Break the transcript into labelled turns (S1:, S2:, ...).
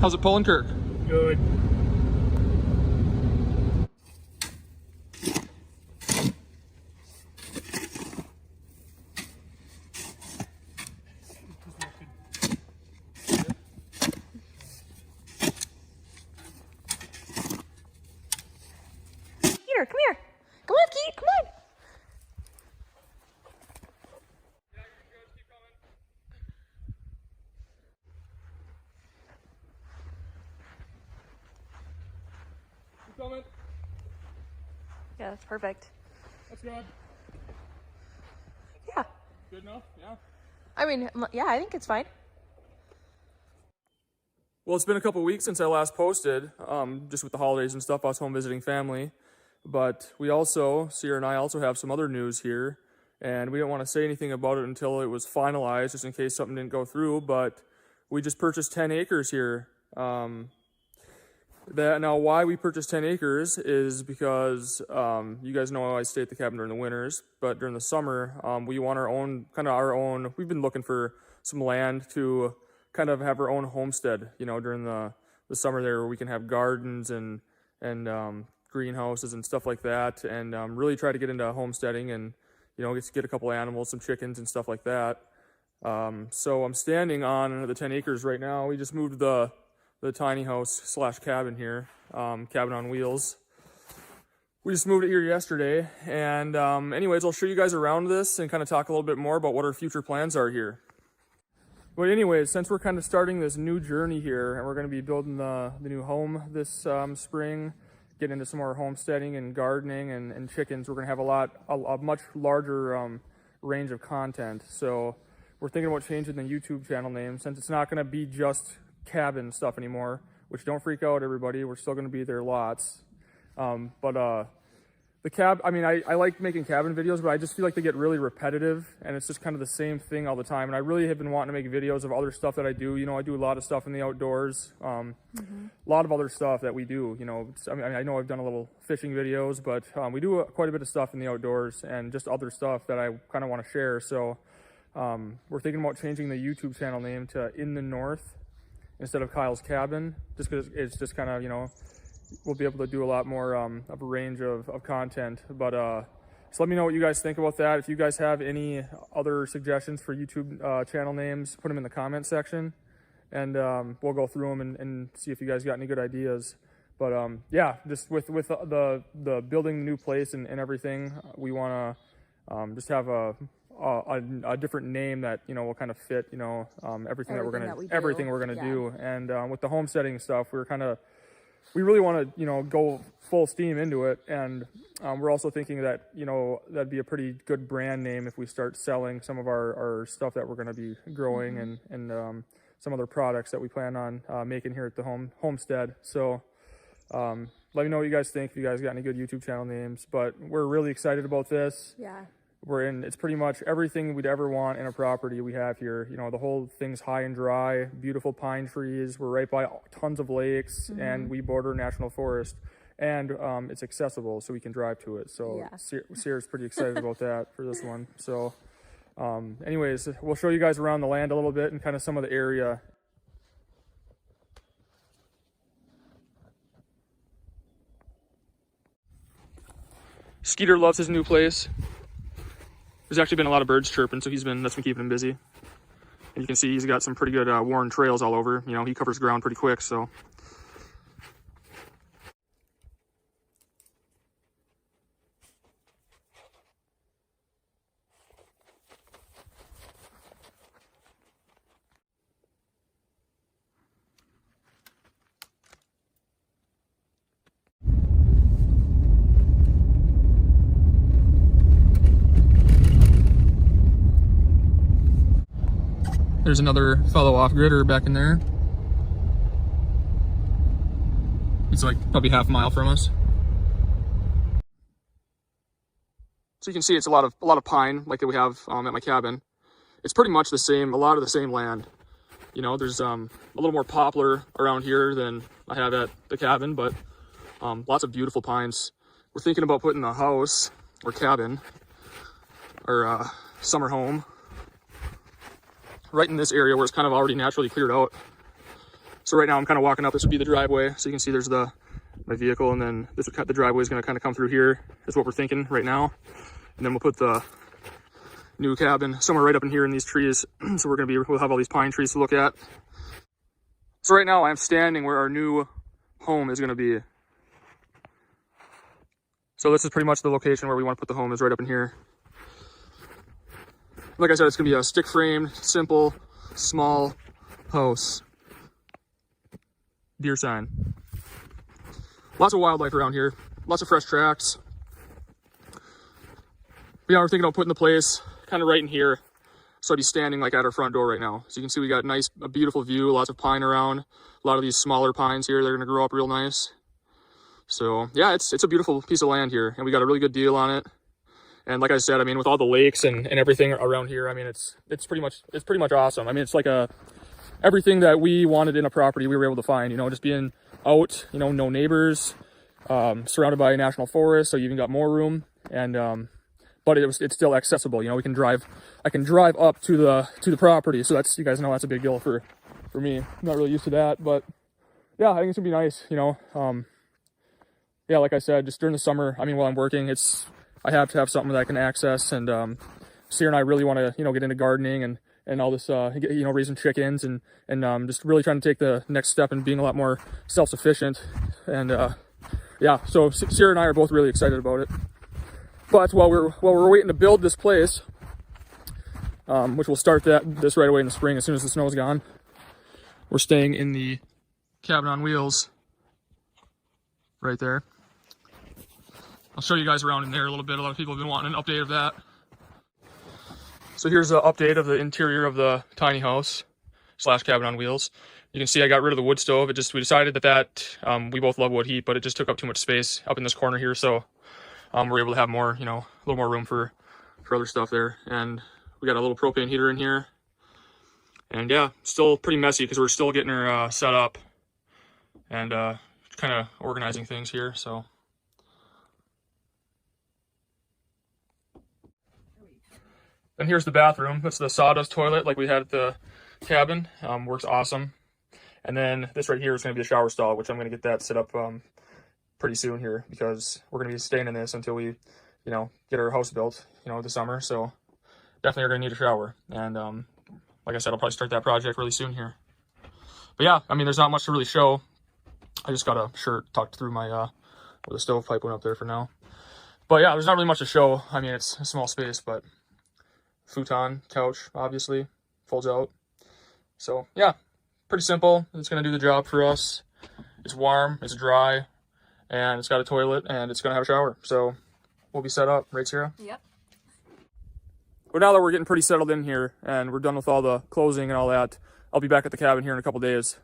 S1: How's it pulling, Kirk?
S2: Good.
S3: Peter, come here. Come on, Keith, come on.
S1: Coming.
S3: Yeah, that's perfect.
S1: That's good.
S3: Yeah.
S1: Good enough? Yeah.
S3: I mean, yeah, I think it's fine.
S1: Well, it's been a couple weeks since I last posted, just with the holidays and stuff. I was home visiting family. But we also, Sierra and I also have some other news here. And we didn't want to say anything about it until it was finalized, just in case something didn't go through. But we just purchased 10 acres here. Now, why we purchased 10 acres is because you guys know I stay at the cabin during the winters, but during the summer, we want our own, we've been looking for some land to kind of have our own homestead, you know, during the summer there, where we can have gardens and greenhouses and stuff like that, and really try to get into homesteading and, you know, get a couple animals, some chickens and stuff like that. So I'm standing on the 10 acres right now. We just moved the tiny house / cabin here, cabin on wheels. We just moved it here yesterday, and anyways, I'll show you guys around this and kind of talk a little bit more about what our future plans are here. But anyways, since we're kind of starting this new journey here, and we're going to be building the new home this spring, get into some more homesteading and gardening and chickens, we're going to have a much larger range of content. So we're thinking about changing the YouTube channel name, since it's not going to be just cabin stuff anymore, which, don't freak out everybody, we're still going to be there lots. I like making cabin videos, but I just feel like they get really repetitive, and it's just kind of the same thing all the time. And I really have been wanting to make videos of other stuff that I do. You know, I do a lot of stuff in the outdoors, a lot of other stuff that we do. You know, I know I've done a little fishing videos, but we do quite a bit of stuff in the outdoors and just other stuff that I kind of want to share. So we're thinking about changing the YouTube channel name to In the North instead of Kyle's Cabin, just because it's just kind of, you know, we'll be able to do a lot more of a range of content. But just let me know what you guys think about that. If you guys have any other suggestions for YouTube channel names, put them in the comment section, and we'll go through them and see if you guys got any good ideas. But yeah, just with the building the new place and everything, we want to just have a different name that, you know, will kind of fit, you know, everything we're gonna do. And with the homesteading stuff, we really want to, you know, go full steam into it. And we're also thinking that, you know, that'd be a pretty good brand name if we start selling some of our stuff that we're going to be growing, and some other products that we plan on making here at the homestead. So let me know what you guys think, if you guys got any good YouTube channel names. But we're really excited about this.
S3: Yeah.
S1: It's pretty much everything we'd ever want in a property we have here. You know, the whole thing's high and dry, beautiful pine trees. We're right by tons of lakes, and we border national forest, and it's accessible, so we can drive to it. So yeah. Sierra's pretty excited about that for this one. So anyways, we'll show you guys around the land a little bit and kind of some of the area. Skeeter loves his new place. There's actually been a lot of birds chirping, so that's been keeping him busy. And you can see he's got some pretty good worn trails all over. You know, he covers ground pretty quick, so. There's another fellow off-gridder back in there. It's like probably half a mile from us. So you can see it's a lot of pine like that we have at my cabin. It's pretty much the same, a lot of the same land. You know, there's a little more poplar around here than I have at the cabin, but lots of beautiful pines. We're thinking about putting a house or cabin or summer home right in this area where it's kind of already naturally cleared out. So right now I'm kind of walking up. This would be the driveway. So you can see there's my vehicle, and then the driveway is going to kind of come through here. Is what we're thinking right now. And then we'll put the new cabin somewhere right up in here in these trees. So we'll have all these pine trees to look at. So right now I'm standing where our new home is going to be. So this is pretty much the location where we want to put the home, is right up in here. Like I said, it's going to be a stick framed, simple, small house. Deer sign. Lots of wildlife around here. Lots of fresh tracks. But yeah, we're thinking about putting the place kind of right in here. So I'd be standing like at our front door right now. So you can see we got a beautiful view, lots of pine around. A lot of these smaller pines here, they're going to grow up real nice. So yeah, it's a beautiful piece of land here, and we got a really good deal on it. And like I said, I mean, with all the lakes and everything around here, I mean, it's pretty much awesome. I mean, it's like everything that we wanted in a property we were able to find, you know, just being out, you know, no neighbors, surrounded by a national forest, so you even got more room. And but it's still accessible, you know. I can drive up to the property, so that's, you guys know, that's a big deal for me. I'm not really used to that, but yeah, I think it's gonna be nice, you know. Yeah, like I said, just during the summer, I mean, while I'm working, I have to have something that I can access. And Sierra and I really want to, you know, get into gardening and all this, you know, raising chickens and just really trying to take the next step in being a lot more self-sufficient. And yeah, so Sierra and I are both really excited about it. But while we're waiting to build this place, which we'll start this right away in the spring as soon as the snow is gone, we're staying in the cabin on wheels right there. I'll show you guys around in there a little bit. A lot of people have been wanting an update of that. So here's an update of the interior of the tiny house / cabin on wheels. You can see I got rid of the wood stove. We decided that we both love wood heat, but it just took up too much space up in this corner here. So we're able to have more, you know, a little more room for other stuff there. And we got a little propane heater in here. And yeah, still pretty messy because we're still getting her set up and kind of organizing things here. So. And here's the bathroom. That's the sawdust toilet like we had at the cabin. Works awesome. And then this right here is going to be the shower stall, which I'm going to get that set up pretty soon here, because we're going to be staying in this until we, you know, get our house built, you know, this summer. So definitely are going to need a shower. And like I said, I'll probably start that project really soon here. But yeah, I mean, there's not much to really show. I just got a shirt tucked through my, where the stovepipe went up there for now. But yeah, there's not really much to show. I mean, it's a small space, but futon, couch, obviously, folds out. So yeah, pretty simple. It's gonna do the job for us. It's warm, it's dry, and it's got a toilet, and it's gonna have a shower. So we'll be set up, right, Sierra?
S3: Yep.
S1: But now that we're getting pretty settled in here and we're done with all the closing and all that, I'll be back at the cabin here in a couple days.